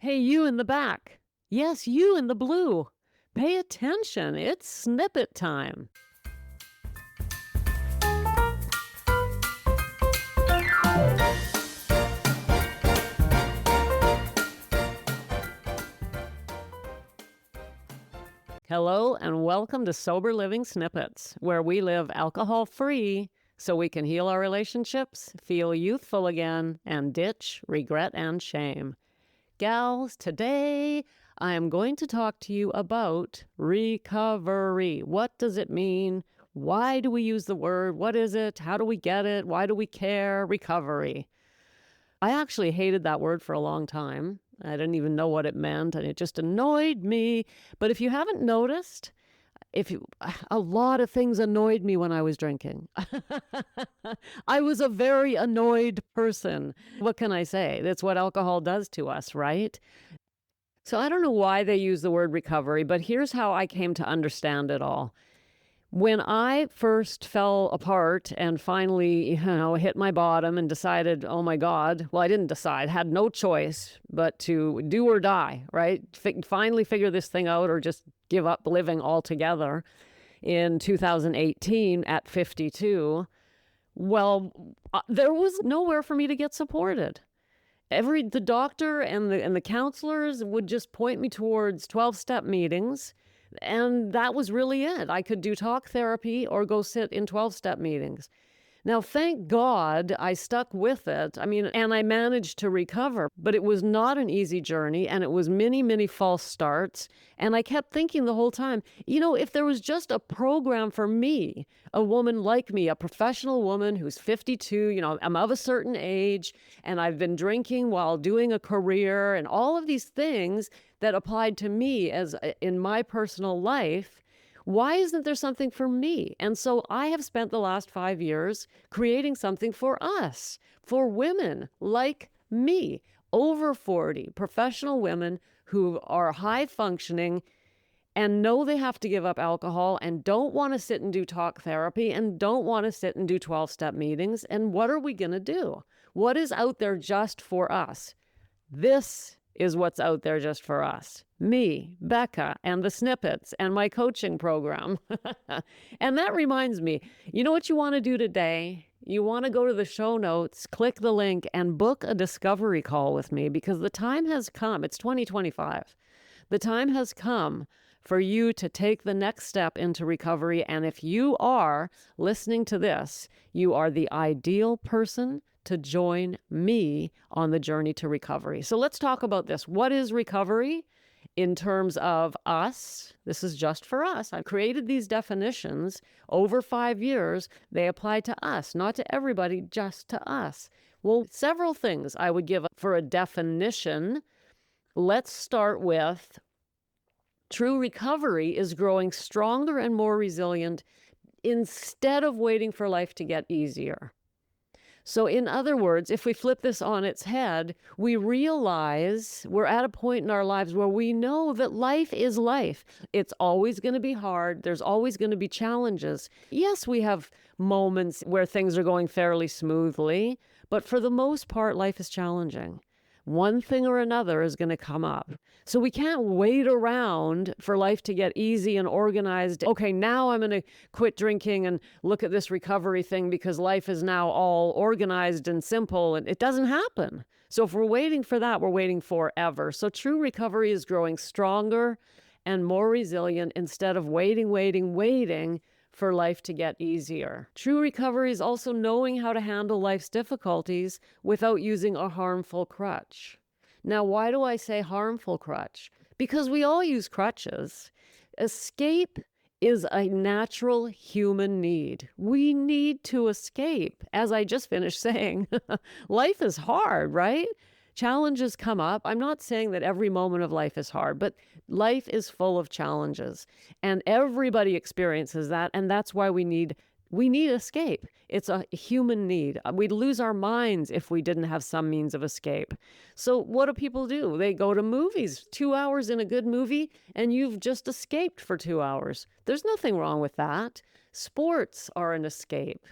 Hey, you in the back. Yes, you in the blue. Pay attention. It's snippet time. Hello, and welcome to Sober Living Snippets, where we live alcohol free so we can heal our relationships, feel youthful again, and ditch regret and shame. Gals, today I am going to talk to you about recovery. What does it mean? Why do we use the word? What is it? How do we get it? Why do we care? Recovery. I actually hated that word for a long time. I didn't even know what it meant, and it just annoyed me. But if you haven't noticed, a lot of things annoyed me when I was drinking. I was a very annoyed person. What can I say? That's what alcohol does to us, right? So I don't know why they use the word recovery, but here's how I came to understand it all. When I first fell apart and finally, hit my bottom and decided, oh my God, well, I didn't decide, had no choice but to do or die, right? Finally figure this thing out or just give up living altogether in 2018 at 52. Well, there was nowhere for me to get supported. The doctor and the counselors would just point me towards 12-step meetings, and that was really it. I could do talk therapy or go sit in 12-step meetings. Now, thank God I stuck with it. And I managed to recover, but it was not an easy journey, and it was many, many false starts. And I kept thinking the whole time, if there was just a program for me, a woman like me, a professional woman who's 52, I'm of a certain age, and I've been drinking while doing a career and all of these things that applied to me as in my personal life. Why isn't there something for me? And so I have spent the last 5 years creating something for us, for women like me, over 40, professional women who are high functioning and know they have to give up alcohol and don't want to sit and do talk therapy and don't want to sit and do 12-step meetings. And what are we going to do? What is out there just for us? This is what's out there just for us. Me, Becca, and the snippets, and my coaching program. And that reminds me, you know what you want to do today? You want to go to the show notes, click the link, and book a discovery call with me, because the time has come. It's 2025. The time has come for you to take the next step into recovery. And if you are listening to this, you are the ideal person to join me on the journey to recovery. So let's talk about this. What is recovery in terms of us? This is just for us. I've created these definitions over 5 years. They apply to us, not to everybody, just to us. Well, several things I would give for a definition. Let's start with true recovery is growing stronger and more resilient instead of waiting for life to get easier. So in other words, if we flip this on its head, we realize we're at a point in our lives where we know that life is life. It's always going to be hard. There's always going to be challenges. Yes, we have moments where things are going fairly smoothly, but for the most part, life is challenging. One thing or another is going to come up. So we can't wait around for life to get easy and organized. Okay, now I'm going to quit drinking and look at this recovery thing because life is now all organized and simple, and it doesn't happen. So if we're waiting for that, we're waiting forever. So true recovery is growing stronger and more resilient instead of waiting for life to get easier. True recovery is also knowing how to handle life's difficulties without using a harmful crutch. Now, why do I say harmful crutch? Because we all use crutches. Escape is a natural human need. We need to escape. As I just finished saying, life is hard, right? Challenges come up. I'm not saying that every moment of life is hard, but life is full of challenges, and everybody experiences that. And that's why we need escape. It's a human need. We'd lose our minds if we didn't have some means of escape. So what do people do? They go to movies, 2 hours in a good movie, and you've just escaped for 2 hours. There's nothing wrong with that. Sports are an escape,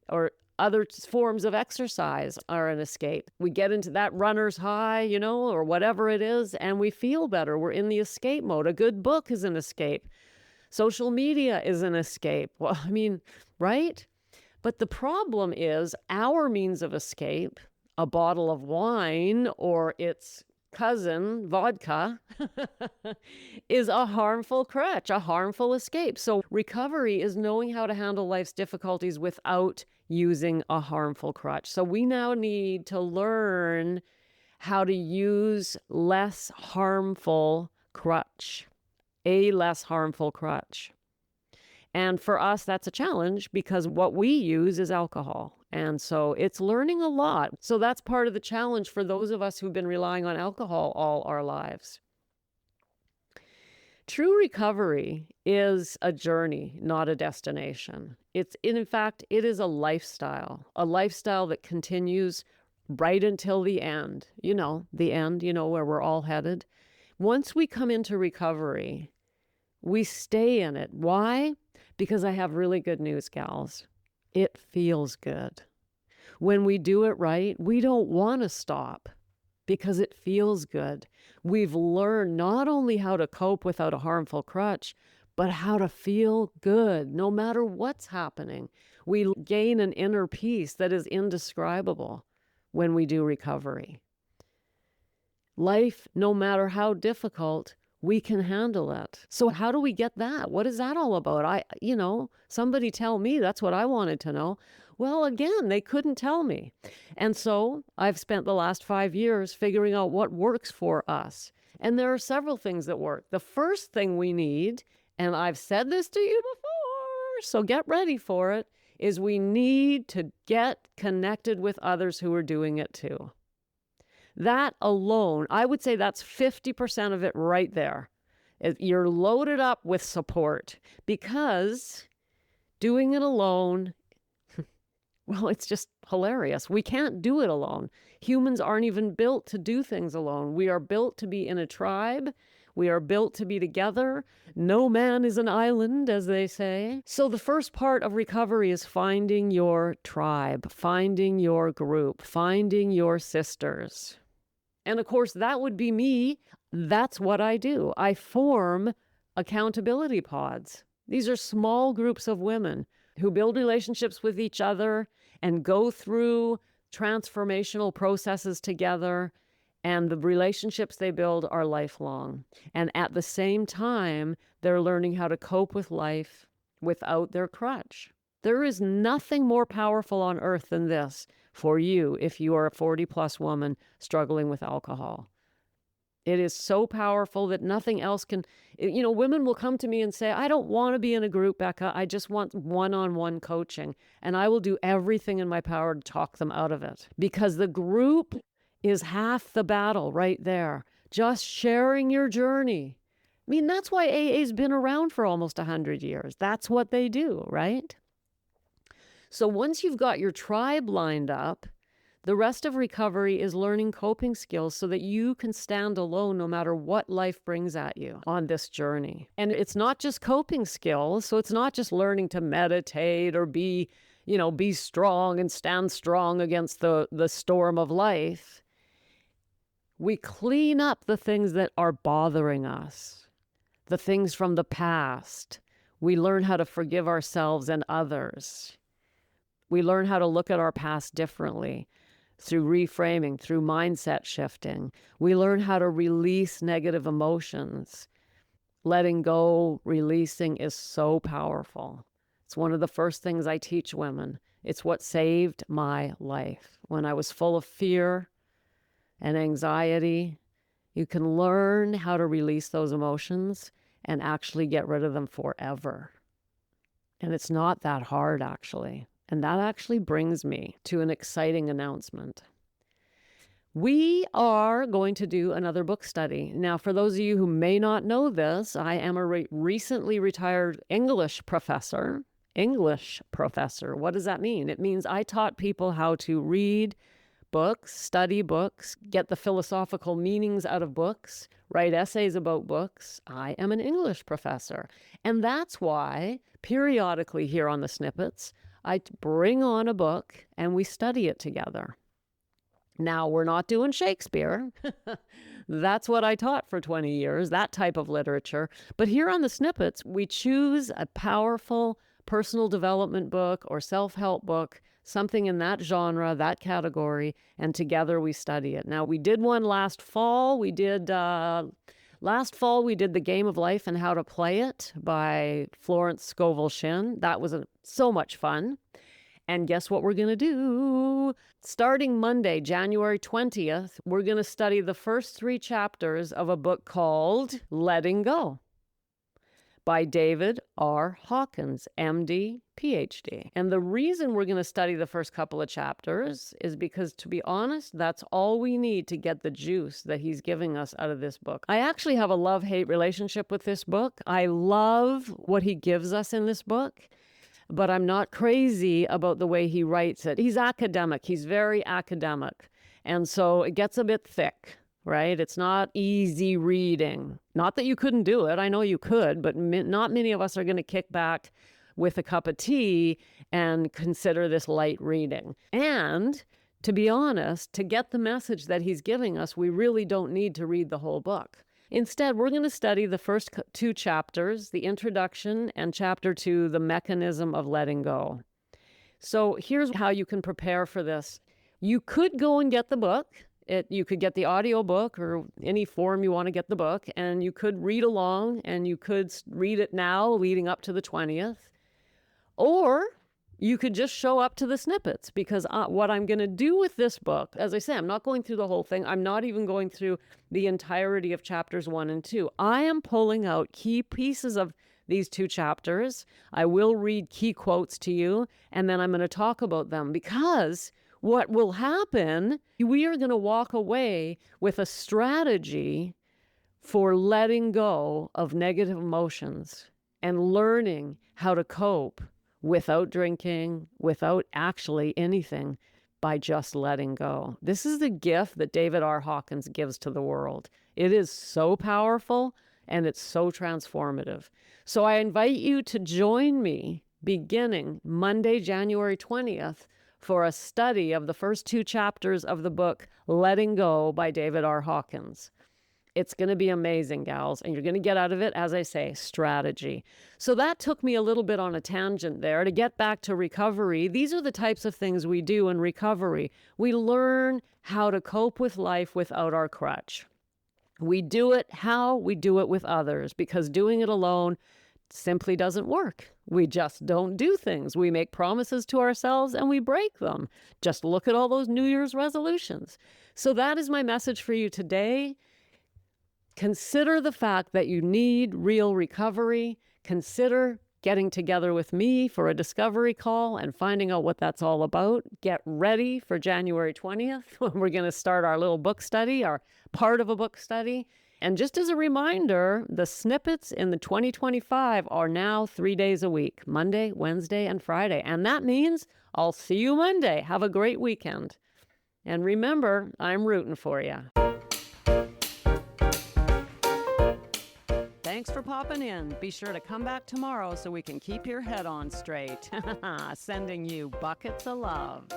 or Other forms of exercise are an escape. We get into that runner's high, or whatever it is, and we feel better. We're in the escape mode. A good book is an escape. Social media is an escape. Well, right? But the problem is our means of escape, a bottle of wine or its cousin, vodka, is a harmful crutch, a harmful escape. So recovery is knowing how to handle life's difficulties without using a harmful crutch. So we now need to learn how to use less harmful crutch, a less harmful crutch. And for us, that's a challenge because what we use is alcohol. And so it's learning a lot. So that's part of the challenge for those of us who've been relying on alcohol all our lives. True recovery is a journey, not a destination. In fact, it is a lifestyle that continues right until the end. The end, where we're all headed. Once we come into recovery, we stay in it. Why? Because I have really good news, gals. It feels good. When we do it right, we don't want to stop because it feels good. We've learned not only how to cope without a harmful crutch, but how to feel good no matter what's happening. We gain an inner peace that is indescribable when we do recovery. Life, no matter how difficult, we can handle it. So how do we get that? What is that all about? Somebody tell me. That's what I wanted to know. Well, again, they couldn't tell me. And so I've spent the last 5 years figuring out what works for us. And there are several things that work. The first thing we need, and I've said this to you before, so get ready for it, is we need to get connected with others who are doing it too. That alone, I would say that's 50% of it right there. You're loaded up with support because doing it alone, well, it's just hilarious. We can't do it alone. Humans aren't even built to do things alone. We are built to be in a tribe. We are built to be together. No man is an island, as they say. So the first part of recovery is finding your tribe, finding your group, finding your sisters. And of course, that would be me. That's what I do. I form accountability pods. These are small groups of women who build relationships with each other and go through transformational processes together. And the relationships they build are lifelong. And at the same time, they're learning how to cope with life without their crutch. There is nothing more powerful on earth than this for you if you are a 40-plus woman struggling with alcohol. It is so powerful that nothing else can. Women will come to me and say, I don't want to be in a group, Becca. I just want one-on-one coaching. And I will do everything in my power to talk them out of it. Because the group is half the battle right there. Just sharing your journey. That's why AA's been around for almost 100 years. That's what they do, right? So once you've got your tribe lined up, the rest of recovery is learning coping skills so that you can stand alone no matter what life brings at you on this journey. And it's not just coping skills. So it's not just learning to meditate or be strong and stand strong against the storm of life. We clean up the things that are bothering us, the things from the past. We learn how to forgive ourselves and others. We learn how to look at our past differently. Through reframing, through mindset shifting. We learn how to release negative emotions. Letting go, releasing is so powerful. It's one of the first things I teach women. It's what saved my life. When I was full of fear and anxiety, you can learn how to release those emotions and actually get rid of them forever. And it's not that hard, actually. And that actually brings me to an exciting announcement. We are going to do another book study. Now, for those of you who may not know this, I am a recently retired English professor. English professor. What does that mean? It means I taught people how to read books, study books, get the philosophical meanings out of books, write essays about books. I am an English professor. And that's why, periodically here on the Snippets, I bring on a book and we study it together. Now, we're not doing Shakespeare. That's what I taught for 20 years, that type of literature. But here on the Snippets, we choose a powerful personal development book or self-help book, something in that genre, that category, and together we study it. Now, we did one last fall. Last fall, we did The Game of Life and How to Play It by Florence Scovel Shinn. That was so much fun. And guess what we're going to do? Starting Monday, January 20th, we're going to study the first 3 chapters of a book called Letting Go by David R. Hawkins, MD, PhD. And the reason we're going to study the first couple of chapters is because, to be honest, that's all we need to get the juice that he's giving us out of this book. I actually have a love-hate relationship with this book. I love what he gives us in this book, but I'm not crazy about the way he writes it. He's academic. He's very academic. And so it gets a bit thick, right? It's not easy reading. Not that you couldn't do it. I know you could, but not many of us are going to kick back with a cup of tea and consider this light reading. And to be honest, to get the message that he's giving us, we really don't need to read the whole book. Instead, we're going to study the first 2 chapters, the introduction, and chapter 2, the mechanism of letting go. So here's how you can prepare for this. You could go and get the book. You could get the audio book or any form you want to get the book, and you could read along, and you could read it now leading up to the 20th. Or you could just show up to the Snippets, because what I'm going to do with this book, as I say, I'm not going through the whole thing. I'm not even going through the entirety of chapters 1 and 2. I am pulling out key pieces of these 2 chapters. I will read key quotes to you, and then I'm going to talk about them, because what will happen, we are going to walk away with a strategy for letting go of negative emotions and learning how to cope without drinking, without actually anything, by just letting go. This is the gift that David R. Hawkins gives to the world. It is so powerful and it's so transformative. So I invite you to join me beginning Monday, January 20th, for a study of the first 2 chapters of the book Letting Go by David R. Hawkins. It's going to be amazing, gals, and you're going to get out of it, as I say, strategy. So that took me a little bit on a tangent there. To get back to recovery, these are the types of things we do in recovery. We learn how to cope with life without our crutch. We do it how we do it with others, because doing it alone simply doesn't work. We just don't do things. We make promises to ourselves and we break them. Just look at all those New Year's resolutions. So that is my message for you today. Consider the fact that you need real recovery. Consider getting together with me for a discovery call and finding out what that's all about. Get ready for January 20th when we're going to start our little book study, our part of a book study. And just as a reminder, the Snippets in the 2025 are now 3 days a week, Monday, Wednesday, and Friday. And that means I'll see you Monday. Have a great weekend. And remember, I'm rooting for you. Thanks for popping in. Be sure to come back tomorrow so we can keep your head on straight. Sending you buckets of love.